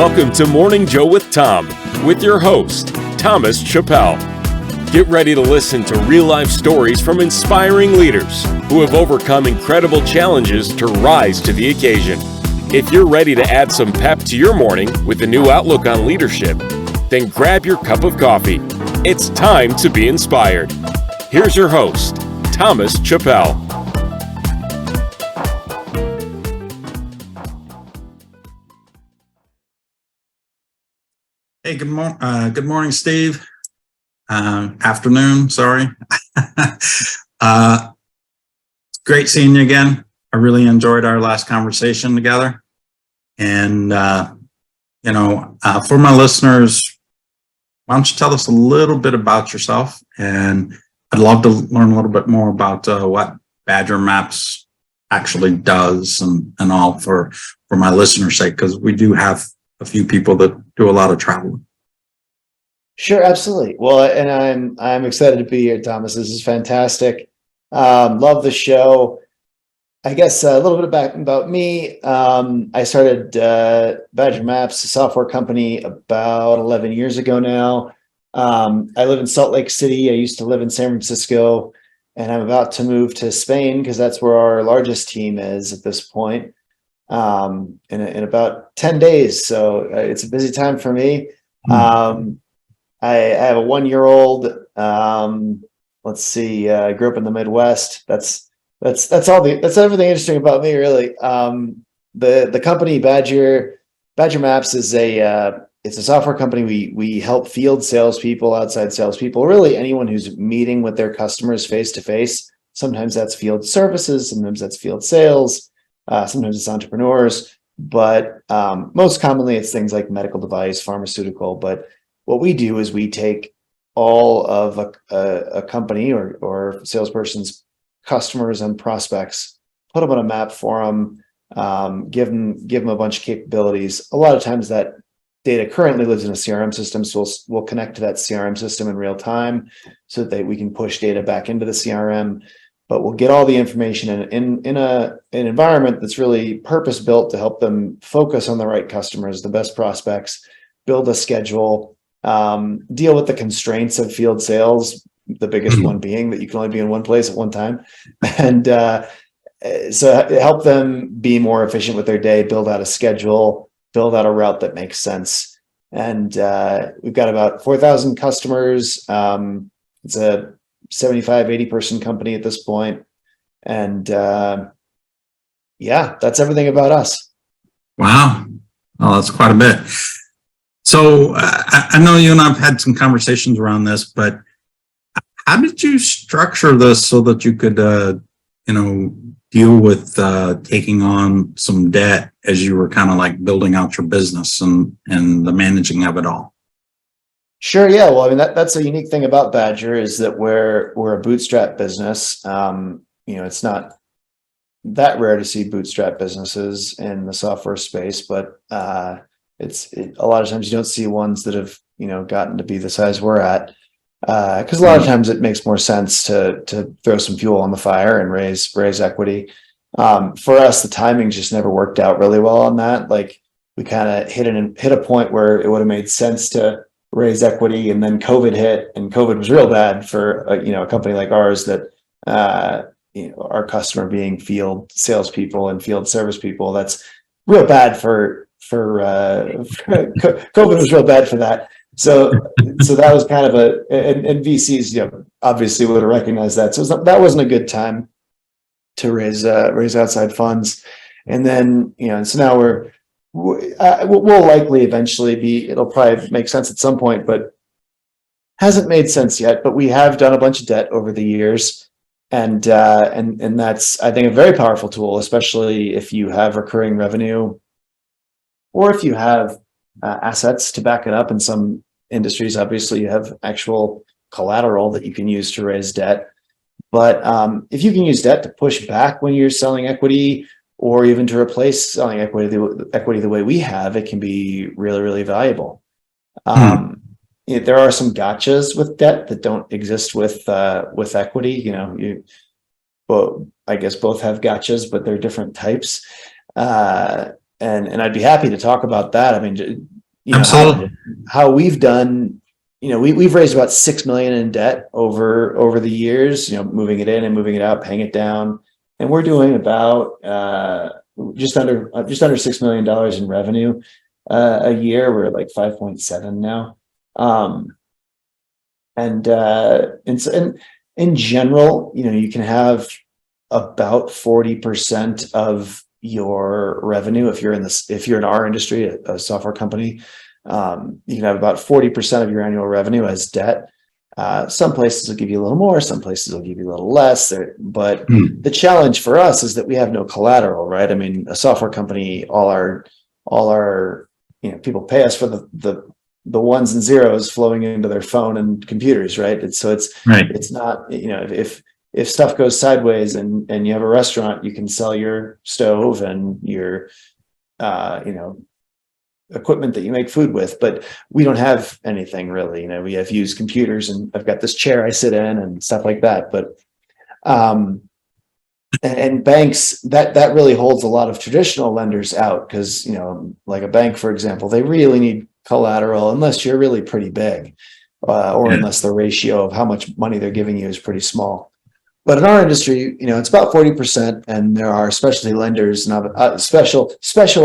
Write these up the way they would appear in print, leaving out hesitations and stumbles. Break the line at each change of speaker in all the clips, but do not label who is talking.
Welcome to Morning Joe with Tom, with your host, Thomas Chappell. Get ready to listen to real-life stories from inspiring leaders who have overcome incredible challenges to rise to the occasion. If you're ready to add some pep to your morning with a new outlook on leadership, then grab your cup of coffee. It's time to be inspired. Here's your host, Thomas Chappell.
Hey, good morning, Steve. Afternoon, sorry. Great seeing you again. I really enjoyed our last conversation together. And, for my listeners, why don't you tell us a little bit about yourself? And I'd love to learn a little bit more about what Badger Maps actually does and all for my listeners' sake, because we do have a few people that do a lot of traveling.
Sure, absolutely. Well, and I'm excited to be here, Thomas. This is fantastic. Love the show. I guess a little bit about me. I started Badger Maps, a software company, about 11 years ago now. I live in Salt Lake City. I used to live in San Francisco, and I'm about to move to Spain because that's where our largest team is at this point. In about 10 days. So it's a busy time for me. I have a 1-year-old. Let's see. I grew up in the Midwest. That's everything interesting about me, really. The company Badger Maps is it's a software company. We help field salespeople, outside salespeople, really anyone who's meeting with their customers face to face. Sometimes that's field services. Sometimes that's field sales. Sometimes it's entrepreneurs, but most commonly it's things like medical device, pharmaceutical. But what we do is we take all of a company or salesperson's customers and prospects, put them on a map for them, give them a bunch of capabilities. A lot of times that data currently lives in a CRM system, so we'll connect to that CRM system in real time so that we can push data back into the CRM. But we'll get all the information in an environment that's really purpose-built to help them focus on the right customers, the best prospects, build a schedule, deal with the constraints of field sales, the biggest one being that you can only be in one place at one time. And so help them be more efficient with their day, build out a schedule, build out a route that makes sense. And we've got about 4,000 customers. It's a 75, 80 person company at this point. And that's everything about us.
Wow. Oh, that's quite a bit. So I know you and I've had some conversations around this, but how did you structure this so that you could, deal with taking on some debt as you were kind of like building out your business and the managing of it all?
Sure. Yeah. Well, I mean, that's a unique thing about Badger is that we're a bootstrap business. It's not that rare to see bootstrap businesses in the software space, but it's a lot of times you don't see ones that have, gotten to be the size we're at. Because a lot of times it makes more sense to throw some fuel on the fire and raise equity. For us, the timing just never worked out really well on that. Like we kind of hit a point where it would have made sense to raise equity, and then COVID hit, and COVID was real bad for a company like ours that our customer being field salespeople and field service people. That's real bad for COVID was real bad for that. So that was kind of and VCs obviously would have recognized that. So that wasn't a good time to raise outside funds, and then so now we'll likely eventually it'll probably make sense at some point, but hasn't made sense yet. But we have done a bunch of debt over the years, and that's, I think, a very powerful tool, especially if you have recurring revenue or if you have assets to back it up. In some industries, obviously, you have actual collateral that you can use to raise debt. But if you can use debt to push back when you're selling equity, or even to replace selling equity the way we have, it can be really, really valuable. There are some gotchas with debt that don't exist with equity. I guess both have gotchas, but they're different types. and I'd be happy to talk about that. I mean, you know,
Absolutely.
how we've done, you know, we've raised about 6 million in debt over the years, you know, moving it in and moving it out, paying it down. And we're doing about just under $6 million in revenue a year. We're like 5.7 now. And in general, you know, you can have about 40% of your revenue if you're in our industry, a software company. You can have about 40% of your annual revenue as debt. Some places will give you a little more, some places will give you a little less. But the challenge for us is that we have no collateral, right? I mean, a software company, all our you know, people pay us for the ones and zeros flowing into their phone and computers, right?
Right.
It's not, you know, if stuff goes sideways and you have a restaurant, you can sell your stove and your you know, equipment that you make food with, but we don't have anything really. You know, we have used computers, and I've got this chair I sit in and stuff like that. But and banks, that really holds a lot of traditional lenders out, because, you know, like a bank, for example, they really need collateral unless you're really pretty big, or unless the ratio of how much money they're giving you is pretty small. But in our industry, you know, it's about 40%, and there are specialty lenders. Now, special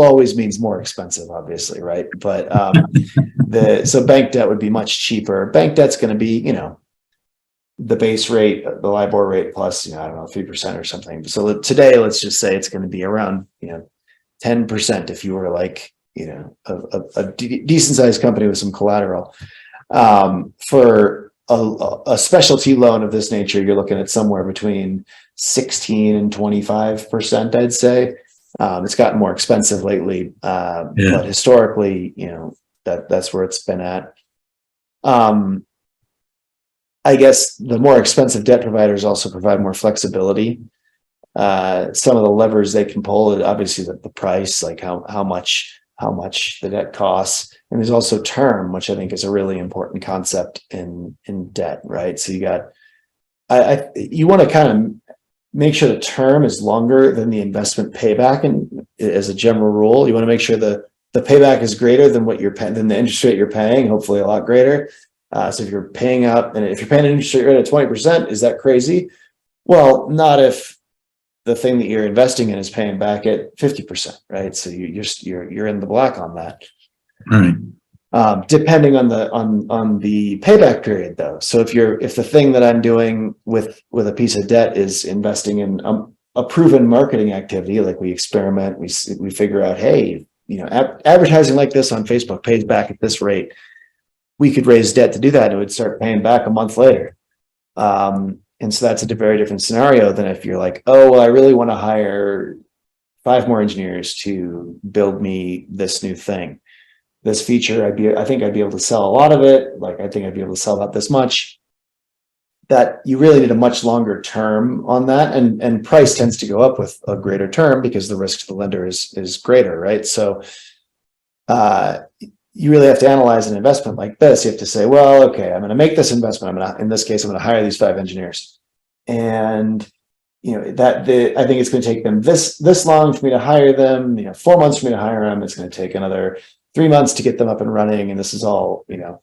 always means more expensive, obviously, right? But so bank debt would be much cheaper. Bank debt's going to be, you know, the base rate, the LIBOR rate plus, you know, I don't know, 3% or something. So today, let's just say it's going to be around, you know, 10% if you were like, you know, a decent sized company with some collateral. For a specialty loan of this nature, you're looking at somewhere between 16 and 25%, I'd say. It's gotten more expensive lately, but historically, you know, that's where it's been at. I guess the more expensive debt providers also provide more flexibility. Some of the levers they can pull, obviously the price, like how much the debt costs. And there's also term, which I think is a really important concept in debt, right? So you got, you want to kind of make sure the term is longer than the investment payback. And as a general rule, you want to make sure the payback is greater than what you're paying, than the interest rate you're paying, hopefully a lot greater. So if you're paying out, and if you're paying an interest rate at 20%, is that crazy? Well, not if the thing that you're investing in is paying back at 50%, right? So you're in the black on that.
Right.
Depending on the payback period, though. So if the thing that I'm doing with a piece of debt is investing in a proven marketing activity, like we experiment, we figure out, hey, you know, advertising like this on Facebook pays back at this rate. We could raise debt to do that, and it would start paying back a month later. And so that's a very different scenario than if you're like, oh, well, I really want to hire 5 more engineers to build me this new thing, this feature. I think I'd be able to sell a lot of it. Like, I think I'd be able to sell about this much. That you really need a much longer term on that, and price tends to go up with a greater term because the risk to the lender is greater, right? So you really have to analyze an investment like this. You have to say, well, okay, I'm going to make this investment. In this case, I'm going to hire these 5 engineers, and you know I think it's going to take them this long for me to hire them. You know, 4 months for me to hire them. It's going to take another 3 months to get them up and running. And this is all, you know,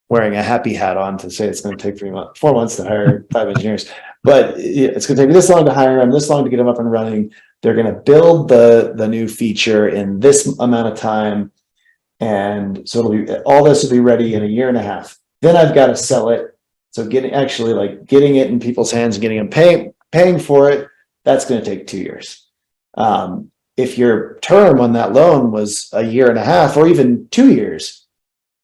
wearing a happy hat on to say it's going to take 4 months to hire 5 engineers, but it's going to take me this long to hire them, this long to get them up and running. They're going to build the new feature in this amount of time. And so all this will be ready in a year and a half. Then I've got to sell it. So getting it in people's hands and getting them paying for it, that's going to take 2 years. If your term on that loan was a year and a half or even 2 years,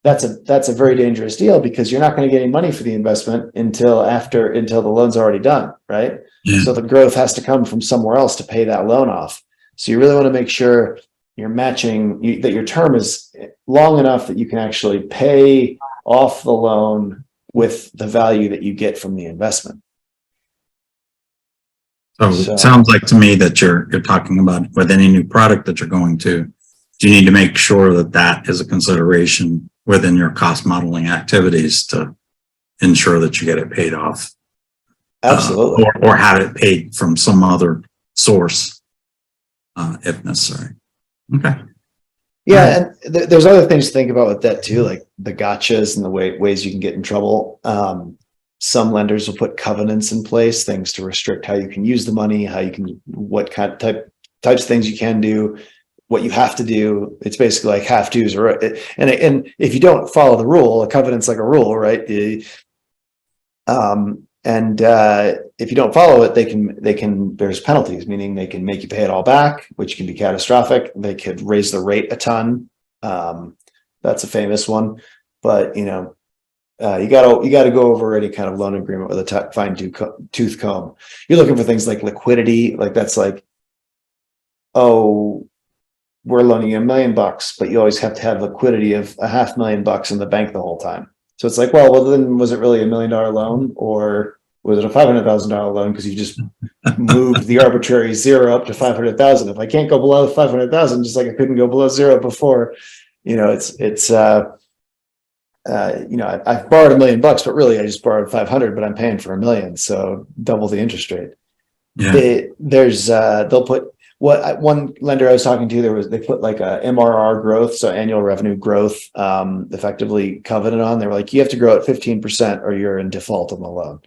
that's a very dangerous deal, because you're not going to get any money for the investment until the loan's already done, right? Yeah. So the growth has to come from somewhere else to pay that loan off. So you really want to make sure you're matching, that your term is long enough that you can actually pay off the loan with the value that you get from the investment.
So it sounds like to me that you're talking about with any new product that you're going to, you need to make sure that is a consideration within your cost modeling activities to ensure that you get it paid off.
Absolutely.
Or have it paid from some other source, if necessary. Okay.
Yeah, and there's other things to think about with debt too, like the gotchas and the ways you can get in trouble. Some lenders will put covenants in place, things to restrict how you can use the money, how you can, what kind of types of things you can do, what you have to do. It's basically like have to's, or and if you don't follow the rule, a covenant's like a rule, right? If you don't follow it, there's penalties, meaning they can make you pay it all back, which can be catastrophic. They could raise the rate a ton. That's a famous one, but you gotta go over any kind of loan agreement with a fine tooth comb. You're looking for things like liquidity, like that's like, oh, we're loaning you $1 million, but you always have to have liquidity of $500,000 in the bank the whole time. So it's like, well, then was it really $1 million loan, or was it a $500,000 loan because you just moved the arbitrary zero up to 500,000? If I can't go below 500,000, just like I couldn't go below zero before, I've borrowed $1 million, but really I just borrowed 500, but I'm paying for $1 million, so double the interest rate.
Yeah.
They'll put one lender I was talking to, they put like a MRR growth, so annual revenue growth, effectively covenant on. They were like, you have to grow at 15% or you're in default on the loan.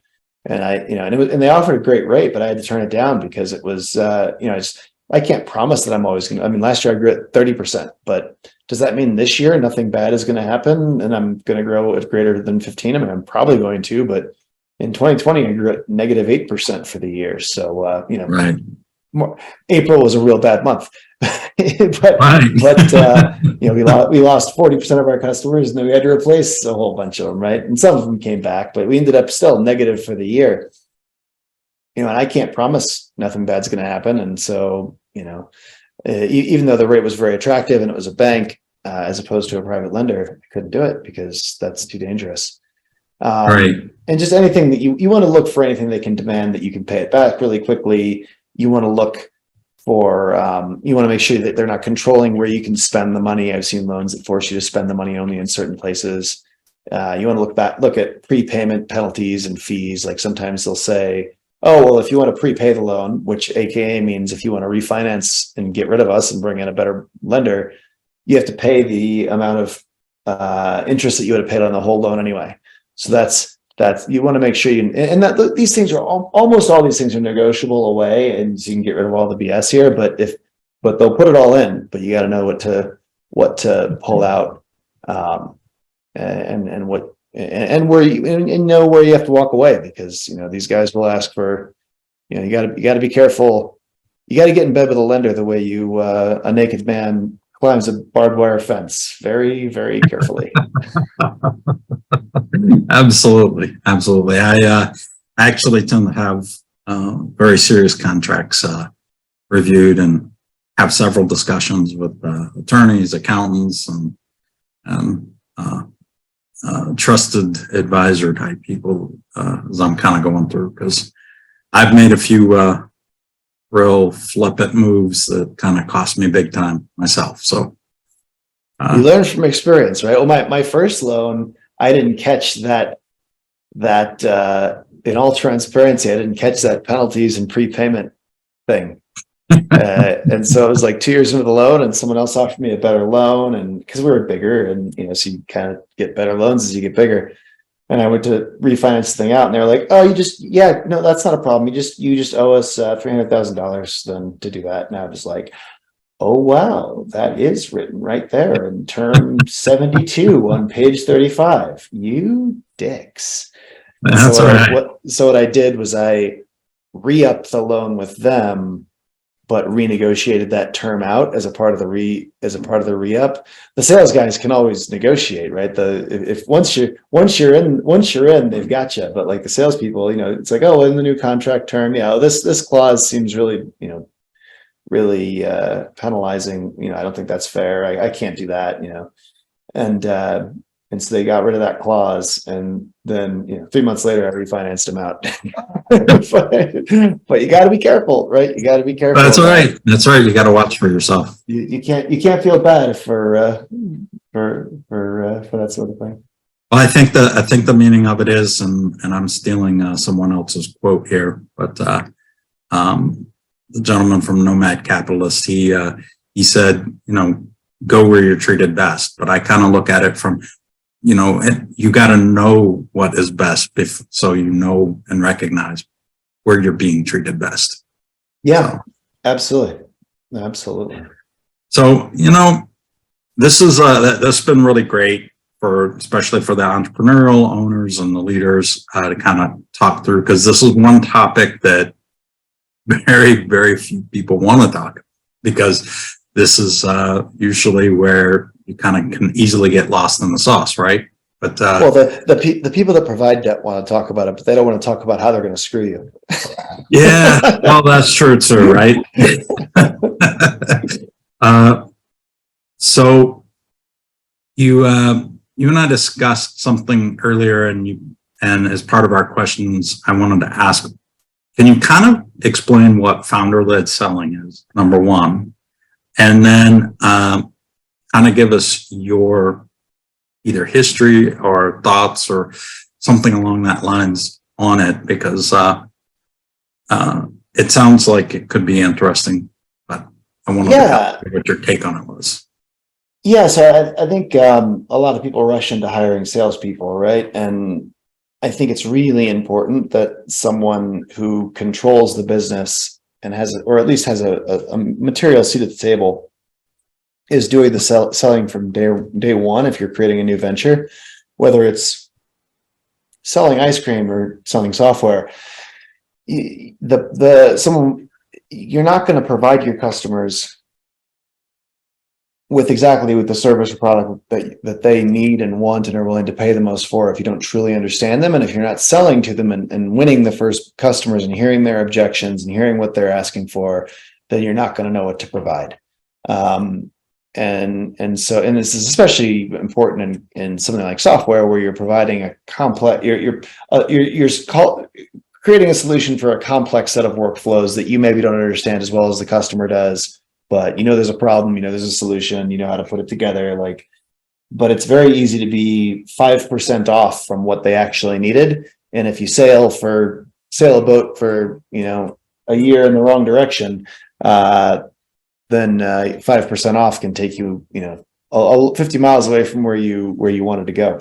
And and they offered a great rate, but I had to turn it down because it was, I can't promise that I'm always going to, last year I grew at 30%, but does that mean this year nothing bad is going to happen and I'm going to grow at greater than 15? I'm probably going to, but in 2020, I grew at -8% for the year. So,
Right.
April was a real bad month, but
Right.
we lost 40% of our customers, and then we had to replace a whole bunch of them, right? And some of them came back, but we ended up still negative for the year. And I can't promise nothing bad's going to happen. And so, even though the rate was very attractive and it was a bank as opposed to a private lender, I couldn't do it because that's too dangerous.
Right.
And just anything that you want to look for, anything they can demand that you can pay it back really quickly. You want to look for, you want to make sure that they're not controlling where you can spend the money. I've seen loans that force you to spend the money only in certain places. You want to look at prepayment penalties and fees. Like sometimes they'll say, oh, well, if you want to prepay the loan, which AKA means if you want to refinance and get rid of us and bring in a better lender, you have to pay the amount of interest that you would have paid on the whole loan anyway. So that's you want to make sure these things are almost all these things are negotiable away, and so you can get rid of all the BS here. But they'll put it all in, but you got to know what to pull out, and where you know where you have to walk away, because these guys will ask for, you got to be careful. You got to get in bed with a lender the way a naked man climbs a barbed wire fence, very, very carefully.
Absolutely. I actually tend to have very serious contracts reviewed and have several discussions with attorneys, accountants, and trusted advisor type people as I'm kind of going through, because I've made a few real flippant moves that kind of cost me big time myself. So
you learn from experience, right? Well, my first loan, I didn't catch that in all transparency, I didn't catch that penalties and prepayment thing. And so it was like 2 years into the loan, and someone else offered me a better loan, and because we were bigger, and so you kind of get better loans as you get bigger. And I went to refinance the thing out, and they were like, "Oh, no, that's not a problem. You just owe us $300,000 then to do that." And I was like, "Oh wow, that is written right there in term 72 on page 35. You dicks."
that's
so
all right.
what I did was I re-upped the loan with them, but renegotiated that term out as a part of the re-up. The sales guys can always negotiate, right? If once you're in, they've got you. But like the salespeople, it's like, oh, in the new contract term, this clause seems really, really penalizing. I don't think that's fair. I can't do that. And so they got rid of that clause, and then 3 months later I refinanced them out. but you got to be careful, right? You got to be careful.
That's right. That's right. You got to watch for yourself.
You can't feel bad for that sort of thing.
Well, I think the meaning of it is, and I'm stealing someone else's quote here, but the gentleman from Nomad Capitalist, he he said, go where you're treated best. But I kind of look at it from, you got to know what is best so you know and recognize where you're being treated best.
Yeah, absolutely. Absolutely.
So, this is this has been really great especially for the entrepreneurial owners and the leaders to kind of talk through, because this is one topic that very, very few people want to talk about, because this is usually where you kind of can easily get lost in the sauce, right? But
well, the people that provide debt want to talk about it, but they don't want to talk about how they're going to screw you.
Yeah, well, that's true too, right? So you and I discussed something earlier, and as part of our questions, I wanted to ask, can you kind of explain what founder-led selling is, number one, and then kind of give us your either history or thoughts or something along that lines on it, because it sounds like it could be interesting, but I wanted to know what your take on it was.
Yeah, so I think a lot of people rush into hiring salespeople, right? And I think it's really important that someone who controls the business and or at least has a material seat at the table is doing the selling from day one. If you're creating a new venture, whether it's selling ice cream or selling software, you're not going to provide your customers with the service or product that they need and want and are willing to pay the most for if you don't truly understand them. And if you're not selling to them and winning the first customers and hearing their objections and hearing what they're asking for, then you're not going to know what to provide. And this is especially important in something like software, where you're providing a complex, you're creating a solution for a complex set of workflows that you maybe don't understand as well as the customer does. But there's a problem, there's a solution, how to put it together. But it's very easy to be 5% off from what they actually needed. And if you sail a boat for, a year in the wrong direction, then 5% off can take you, 50 miles away from where you wanted to go.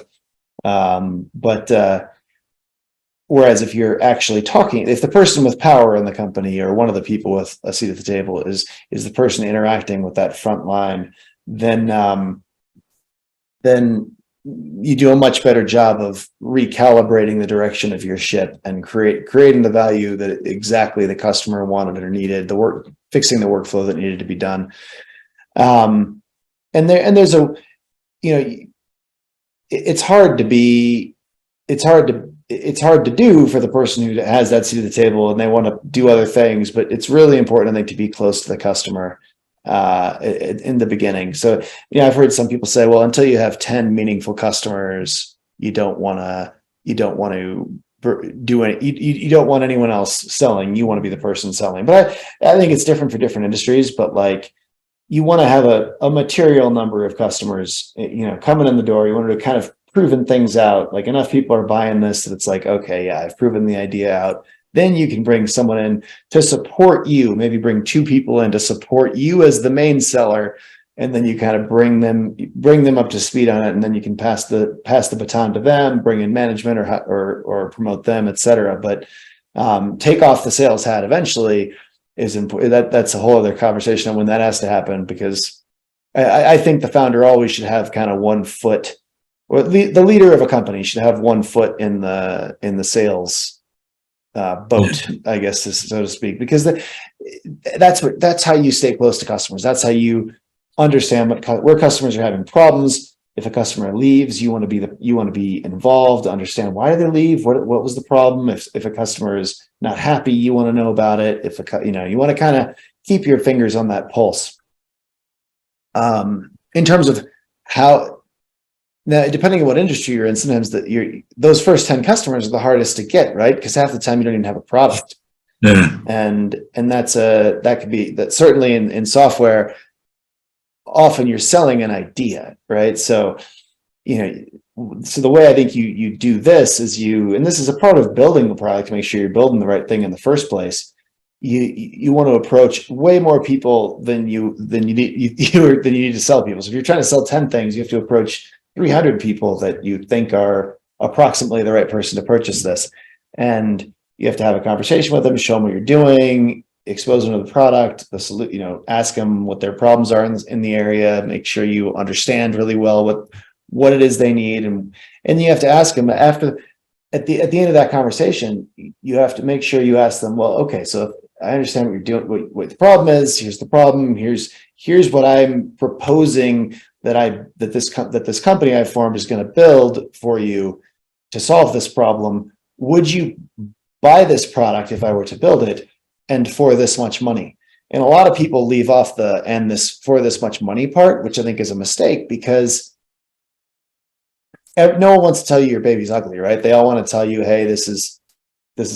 Whereas if you're actually talking, if the person with power in the company or one of the people with a seat at the table is the person interacting with that front line, then you do a much better job of recalibrating the direction of your ship and creating the value that exactly the customer wanted or needed, fixing the workflow that needed to be done. It's hard to do for the person who has that seat at the table and they want to do other things, but it's really important, I think, to be close to the customer in the beginning. So, I've heard some people say, well, until you have 10 meaningful customers, you don't want anyone else selling. You want to be the person selling. But I think it's different for different industries, but you want to have a material number of customers, coming in the door. You want to kind of proven things out, enough people are buying this that it's okay, yeah, I've proven the idea out. Then you can bring someone in to support you, maybe bring two people in to support you as the main seller, and then you kind of bring them up to speed on it, and then you can pass the baton to them, bring in management or promote them, etc. But take off the sales hat eventually is important. That's a whole other conversation on when that has to happen, because I think the founder always should have kind of one foot, or the leader of a company should have one foot in the sales boat, I guess, so to speak, because that's how you stay close to customers. That's how you understand where customers are having problems. If a customer leaves, you want to be involved, understand why did they leave, what was the problem. If a customer is not happy, you want to know about it. You want to kind of keep your fingers on that pulse. In terms of how. Now, depending on what industry you're in, sometimes those first 10 customers are the hardest to get, right? Because half the time you don't even have a product.
Yeah.
And that could be certainly in software, often you're selling an idea, right? So, so the way I think you do this is and this is a part of building the product to make sure you're building the right thing in the first place. you want to approach way more people than you need to sell people. So if you're trying to sell 10 things, you have to approach 300 people that you think are approximately the right person to purchase this. And you have to have a conversation with them, show them what you're doing, expose them to the product, ask them what their problems are in the area, make sure you understand really well what it is they need. And you have to ask them at the end of that conversation, you have to make sure you ask them, well, okay, so I understand what you're doing, what the problem is. Here's the problem. Here's what I'm proposing that this company I formed is going to build for you to solve this problem. Would you buy this product if I were to build it and for this much money? And a lot of people leave off the "and this for this much money" part, which I think is a mistake, because no one wants to tell you your baby's ugly, right? They all want to tell you, hey, this is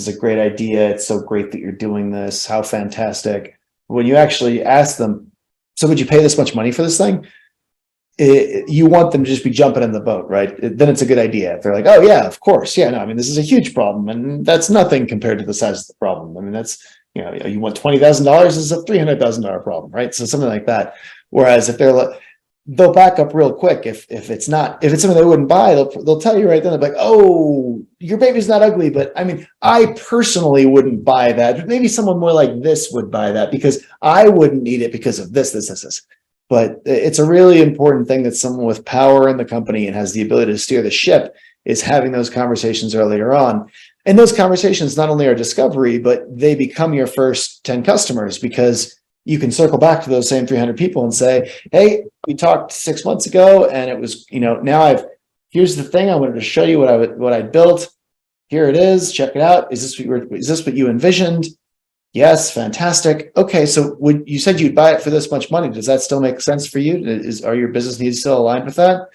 a great idea. It's so great that you're doing this. How fantastic. When you actually ask them, so would you pay this much money for this thing? You want them to just be jumping in the boat, right? Then it's a good idea. If they're like, oh yeah, of course. Yeah, no, I mean, this is a huge problem, and that's nothing compared to the size of the problem. I mean, that's, you want $20,000, this is a $300,000 problem, right? So something like that. Whereas if they'll back up real quick. If it's something they wouldn't buy, they'll tell you right then. They're like, oh, your baby's not ugly, but I mean, I personally wouldn't buy that. But maybe someone more like this would buy that because I wouldn't need it because of this. But it's a really important thing that someone with power in the company and has the ability to steer the ship is having those conversations earlier on. And those conversations not only are discovery, but they become your first 10 customers, because you can circle back to those same 300 people and say, hey, we talked 6 months ago and it was, now here's the thing. I wanted to show you what I built. Here it is. Check it out. Is this what you envisioned? Yes. Fantastic. Okay. So you said you'd buy it for this much money. Does that still make sense for you? Are your business needs still aligned with that?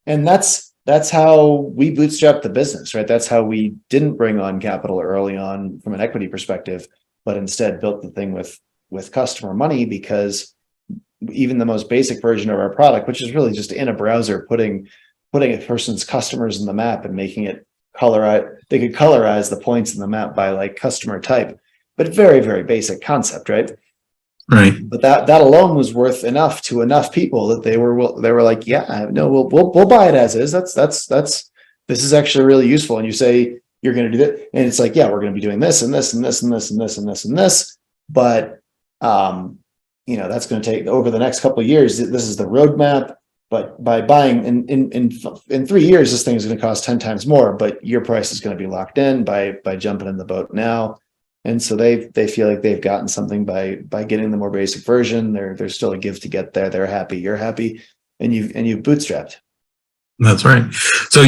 And that's how we bootstrapped the business, right? That's how we didn't bring on capital early on from an equity perspective, but instead built the thing with customer money, because even the most basic version of our product, which is really just in a browser, putting a person's customers in the map and making it they could colorize the points in the map by like customer type, but very, very basic concept, right?
Right.
But that alone was worth enough to enough people that they were like, yeah, no, we'll buy it as is. This is actually really useful. And you say you're going to do that, and it's like, yeah, we're going to be doing this and this and this and this and this and this and this, but that's going to take over the next couple of years. This is the roadmap, but by buying in 3 years, this thing is going to cost 10 times more, but your price is going to be locked in by jumping in the boat now. And so they feel like they've gotten something by getting the more basic version. There's still a give to get there. They're happy, you're happy, and you've bootstrapped.
That's right. So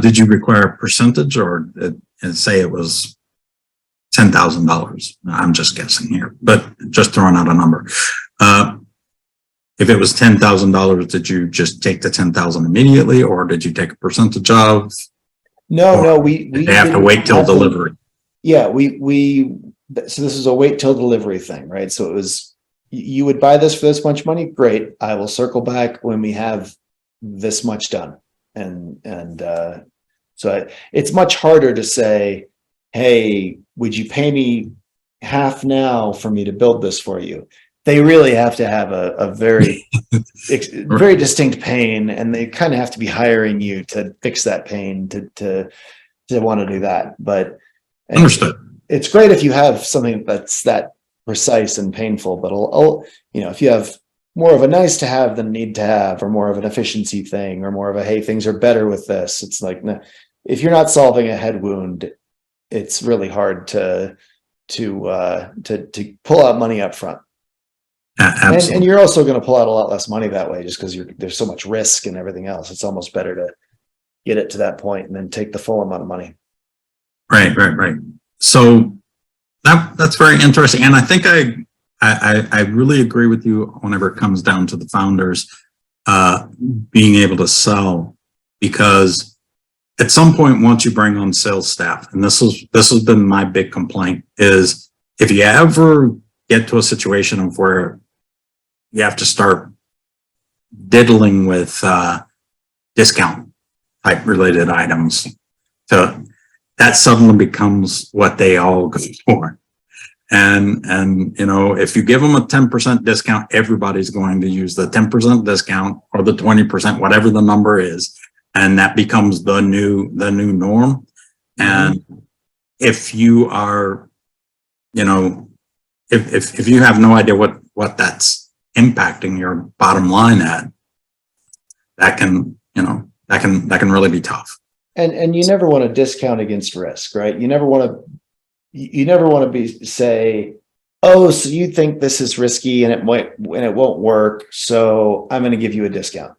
did you require a percentage, or say it was $10,000? I'm just guessing here, but just throwing out a number. If it was $10,000, did you just take the 10,000 immediately, or did you take a percentage of?
No, we
have to wait till delivery.
Yeah, so this is a wait till delivery thing, right? So it was, you would buy this for this much money. Great. I will circle back when we have this much done. So it's much harder to say, hey, would you pay me half now for me to build this for you? They really have to have a very, very distinct pain, and they kind of have to be hiring you to fix that pain to want to do that. But
understood.
It's great if you have something that's that precise and painful, but if you have more of a nice to have than need to have, or more of an efficiency thing, or more of a, hey, things are better with this. It's like, if you're not solving a head wound, it's really hard to pull out money up front.
Absolutely.
And you're also going to pull out a lot less money that way, just because there's so much risk and everything else. It's almost better to get it to that point and then take the full amount of money.
Right. So that's very interesting. And I think I really agree with you whenever it comes down to the founders being able to sell, because at some point, once you bring on sales staff, and this has been my big complaint, is if you ever get to a situation of where you have to start diddling with discount type related items, that suddenly becomes what they all go for. And if you give them a 10% discount, everybody's going to use the 10% discount or the 20%, whatever the number is, and that becomes the new norm. And if you are, if you have no idea what that's impacting your bottom line at, that can really be tough.
And you never want to discount against risk, right? You never want to say, oh, so you think this is risky and it won't work, so I'm going to give you a discount.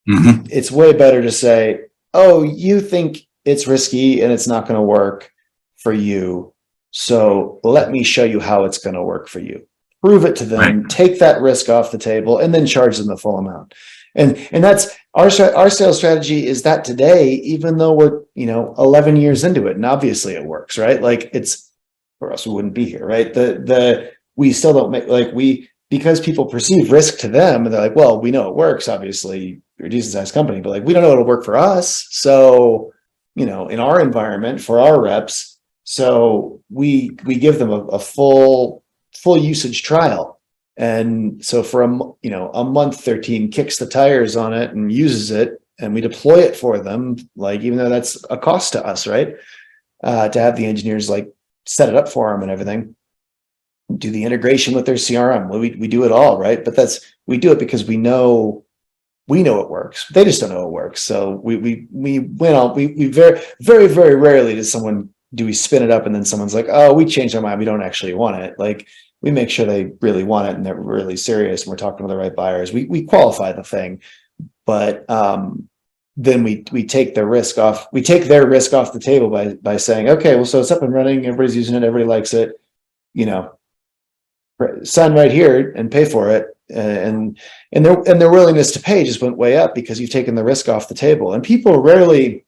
Mm-hmm.
It's way better to say, oh, you think it's risky and it's not going to work for you, so let me show you how it's going to work for you. Prove it to them, take that risk off the table, and then charge them the full amount. And that's our sales strategy is that today, even though we're 11 years into it, and obviously it works, right? Like it's, or else we wouldn't be here, right? We still don't make because people perceive risk to them, and they're like, well, we know it works. Obviously, you're a decent sized company, but like we don't know it'll work for us. So in our environment for our reps, so we give them a full usage trial. And so for a month, their team kicks the tires on it and uses it, and we deploy it for them. Like, even though that's a cost to us, right? To have the engineers like set it up for them and everything, do the integration with their CRM. We do it all, right? But we do it because we know it works. They just don't know it works. So we very, very, very rarely do we spin it up and then someone's like, oh, we changed our mind, we don't actually want it. Like, we make sure they really want it and they're really serious and we're talking to the right buyers. We qualify the thing, but then we take their risk off. We take their risk off the table by saying, okay, well, so it's up and running. Everybody's using it. Everybody likes it. Sign right here and pay for it. And their willingness to pay just went way up because you've taken the risk off the table. And people rarely,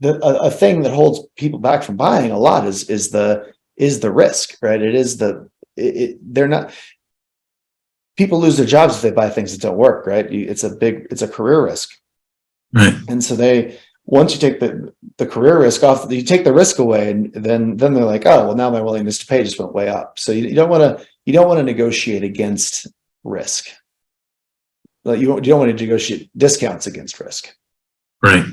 a thing that holds people back from buying a lot is the risk, right? They're not, people lose their jobs if they buy things that don't work, right? It's a career risk.
Right.
And so once you take the career risk off, you take the risk away, and then they're like, oh, well, now my willingness to pay just went way up. So you don't want to negotiate against risk. Like you don't want to negotiate discounts against risk.
Right.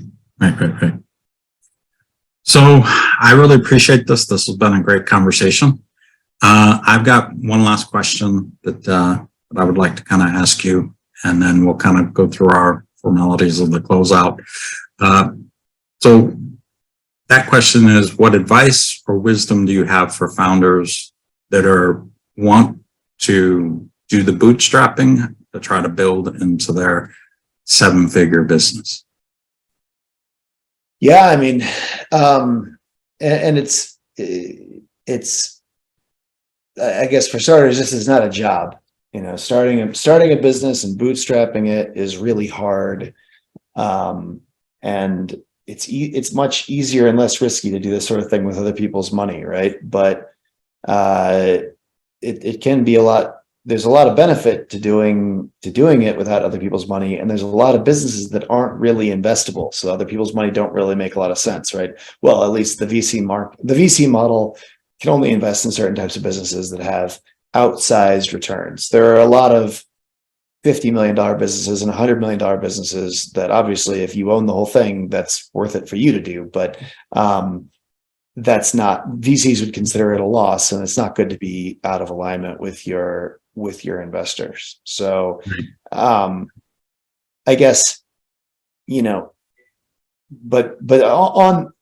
So I really appreciate this. This has been a great conversation. I've got one last question that I would like to kind of ask you, and then we'll kind of go through our formalities of the closeout. So that question is, what advice or wisdom do you have for founders that want to do the bootstrapping to try to build into their 7-figure business?
Yeah, I mean, and it's, I guess for starters, this is not a job. Starting a business and bootstrapping it is really hard, and it's much easier and less risky to do this sort of thing with other people's money, right? But it can be a lot. There's a lot of benefit to doing it without other people's money, and there's a lot of businesses that aren't really investable, so other people's money don't really make a lot of sense, right? Well, at least the VC model can only invest in certain types of businesses that have outsized returns. There are a lot of $50 million businesses and $100 million businesses that obviously, if you own the whole thing, that's worth it for you to do, but that's not, VCs would consider it a loss, and it's not good to be out of alignment with your investors. So I guess, but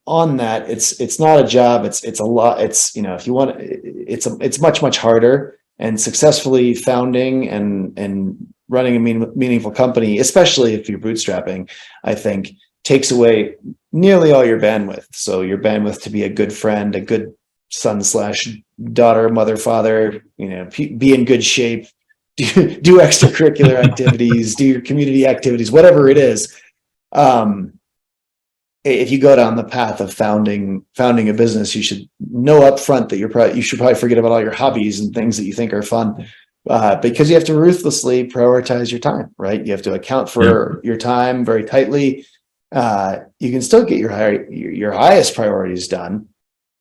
on that, it's not a job. It's a lot. It's, if you want, it's much harder, and successfully founding and running a meaningful company, especially if you're bootstrapping, I think takes away nearly all your bandwidth. So your bandwidth to be a good friend, a good son/daughter, mother, father, be in good shape, do extracurricular activities, do your community activities, whatever it is. If you go down the path of founding a business, you should know up front that you should probably forget about all your hobbies and things that you think are fun, because you have to ruthlessly prioritize your time, right? You have to account for your time very tightly. You can still get your highest priorities done,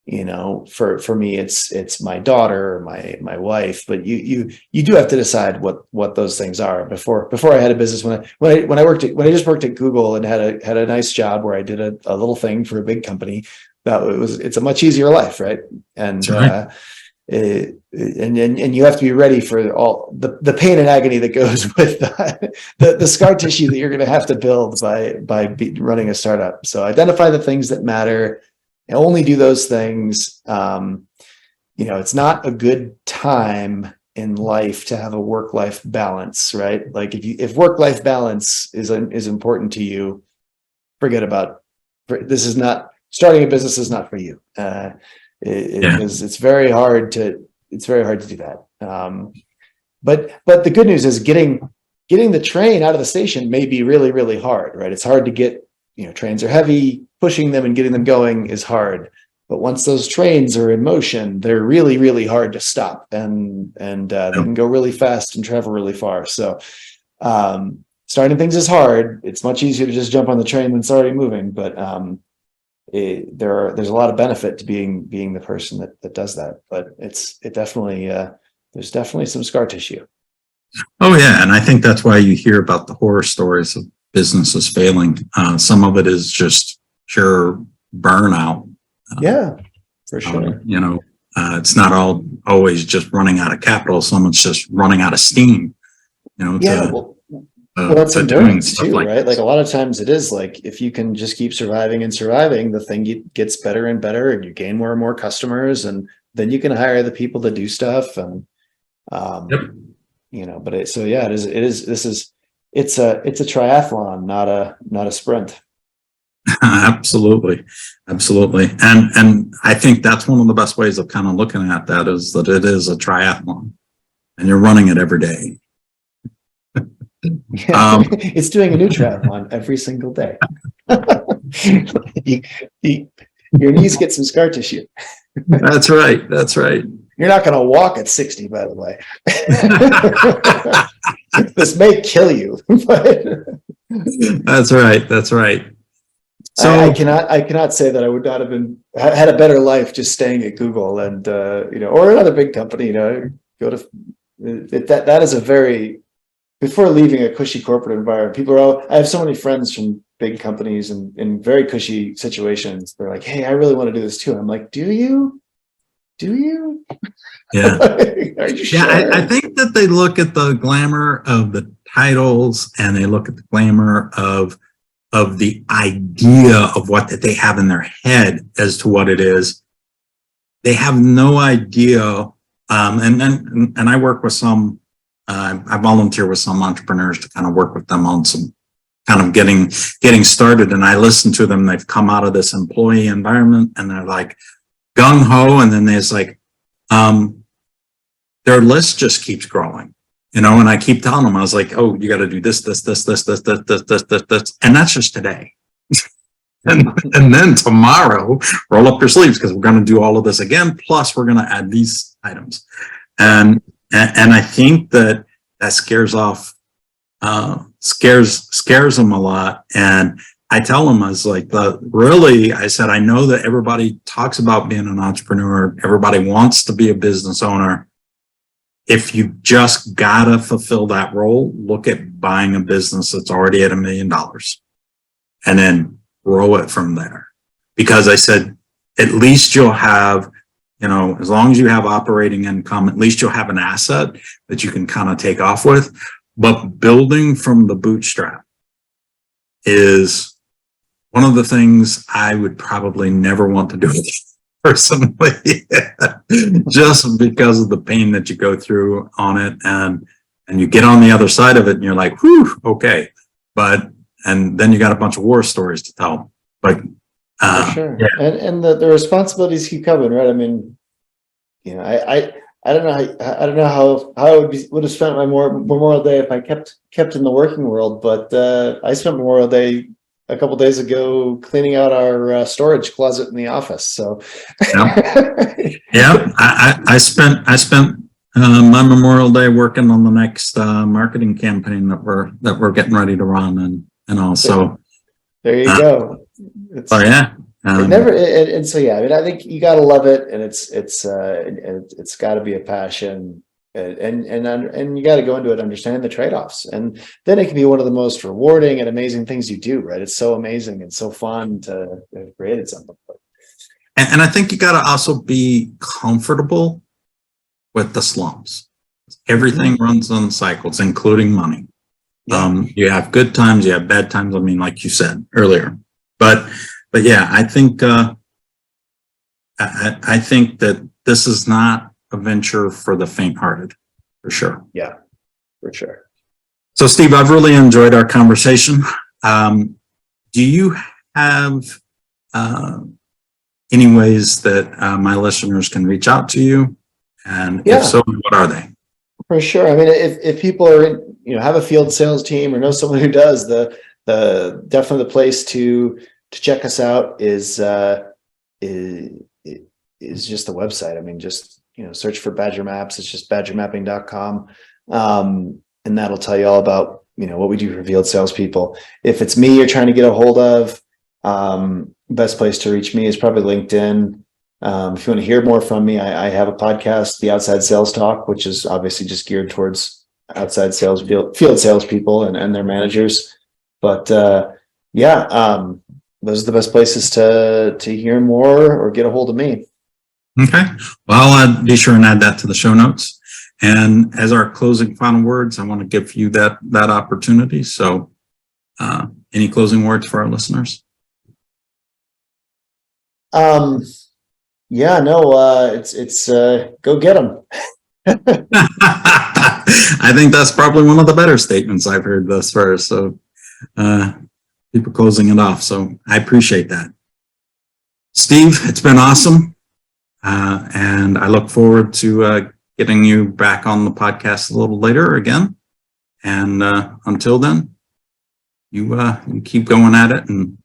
for me, it's my daughter or my wife, but you do have to decide what those things are before I had a business. When I just worked at Google and had a nice job where I did a little thing for a big company, it's a much easier life, right? And
Right.
And you have to be ready for all the pain and agony that goes with the scar tissue that you're going to have to build by running a startup. So identify the things that matter and only do those things. It's not a good time in life to have a work-life balance, right? Like if work-life balance is important to you, forget about this. Is not starting a business is not for you. Because it's very hard to do that. But the good news is getting the train out of the station may be really, really hard, right? It's hard to get, trains are heavy, pushing them and getting them going is hard. But once those trains are in motion, they're really, really hard to stop, and they can go really fast and travel really far. So starting things is hard. It's much easier to just jump on the train when it's already moving, but there's a lot of benefit to being the person that does that, but there's definitely some scar tissue.
Oh yeah, and I think that's why you hear about the horror stories of businesses failing. Some of it is just pure burnout.
Yeah, for sure.
It's not always just running out of capital. Some it's just running out of steam.
That's endurance too, right? Like a lot of times it is like if you can just keep surviving and surviving, the thing gets better and better, and you gain more and more customers, and then you can hire the people to do stuff. And but it's a triathlon, not a sprint.
Absolutely. And I think that's one of the best ways of kind of looking at that is that it is a triathlon, and you're running it every day.
It's doing a new triathlon every single day. Your knees get some scar tissue.
That's right.
You're not going to walk at 60, by the way. This may kill you. But
That's right. So
I cannot say that I would not have had a better life just staying at Google and or another big company. Go to that is a very, before leaving a cushy corporate environment, I have so many friends from big companies and in very cushy situations. They're like, "Hey, I really want to do this too." And I'm like, "Do you?
Yeah.
Are you sure?"
I think that they look at the glamour of the titles, and they look at the glamour of the idea of what that they have in their head as to what it is. They have no idea. And I work with some. I volunteer with some entrepreneurs to kind of work with them on some kind of getting started. And I listen to them. They've come out of this employee environment and they're like gung ho. And then there's like, their list just keeps growing, and I keep telling them, I was like, oh, you got to do this. And that's just today. and then tomorrow, roll up your sleeves because we're going to do all of this again. Plus we're going to add these items. And I think that scares them a lot. And I tell them, I was like, I said, I know that everybody talks about being an entrepreneur. Everybody wants to be a business owner. If you just gotta fulfill that role, look at buying a business that's already at $1 million and then grow it from there. Because I said, at least you'll have, as long as you have operating income, at least you'll have an asset that you can kind of take off with. But building from the bootstrap is one of the things I would probably never want to do personally, just because of the pain that you go through on it. And you get on the other side of it and you're like, whew, okay. And then you got a bunch of war stories to tell. But
for sure. Yeah. And the responsibilities keep coming, right? I mean, I don't know how I would have spent my Memorial Day if I kept in the working world, but I spent Memorial Day a couple of days ago cleaning out our storage closet in the office. So
yeah, I spent my Memorial Day working on the next marketing campaign that we're getting ready to run, and also
there you go.
yeah,
And so yeah, I mean, I think you got to love it, and it's got to be a passion, and you got to go into it understanding the trade-offs, and then it can be one of the most rewarding and amazing things you do. Right? It's so amazing and so fun to have created something.
And I think you got to also be comfortable with the slumps. Everything runs on cycles, including money.
Yeah.
You have good times, you have bad times. I mean, like you said earlier, but yeah, I think I think that this is not a venture for the faint-hearted, for sure.
Yeah, for sure.
So, Steve, I've really enjoyed our conversation. Do you have any ways that my listeners can reach out to you? And if so, what are they?
For sure. I mean, if people are have a field sales team or know someone who does, the definitely the place to check us out is just the website. I mean, just search for Badger Maps. It's just badgermapping.com, and that'll tell you all about what we do for field salespeople. If it's me you're trying to get a hold of, best place to reach me is probably LinkedIn. If you want to hear more from me, I have a podcast, The Outside Sales Talk, which is obviously just geared towards outside sales, field salespeople and their managers. But those are the best places to hear more or get a hold of me.
Okay. Well, I'll be sure and add that to the show notes. And as our closing final words, I want to give you that opportunity. So any closing words for our listeners?
It's go get them.
I think that's probably one of the better statements I've heard thus far. So people closing it off. So I appreciate that. Steve, it's been awesome. And I look forward to getting you back on the podcast a little later again. And until then, you keep going at it and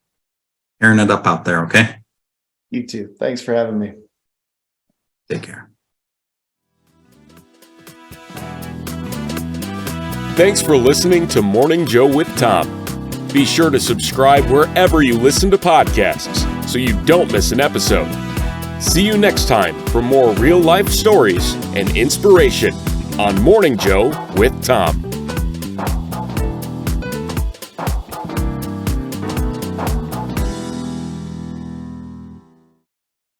tearing it up out there, okay?
You too. Thanks for having me.
Take care.
Thanks for listening to Morning Joe with Tom. Be sure to subscribe wherever you listen to podcasts so you don't miss an episode. See you next time for more real-life stories and inspiration on Morning Joe with Tom.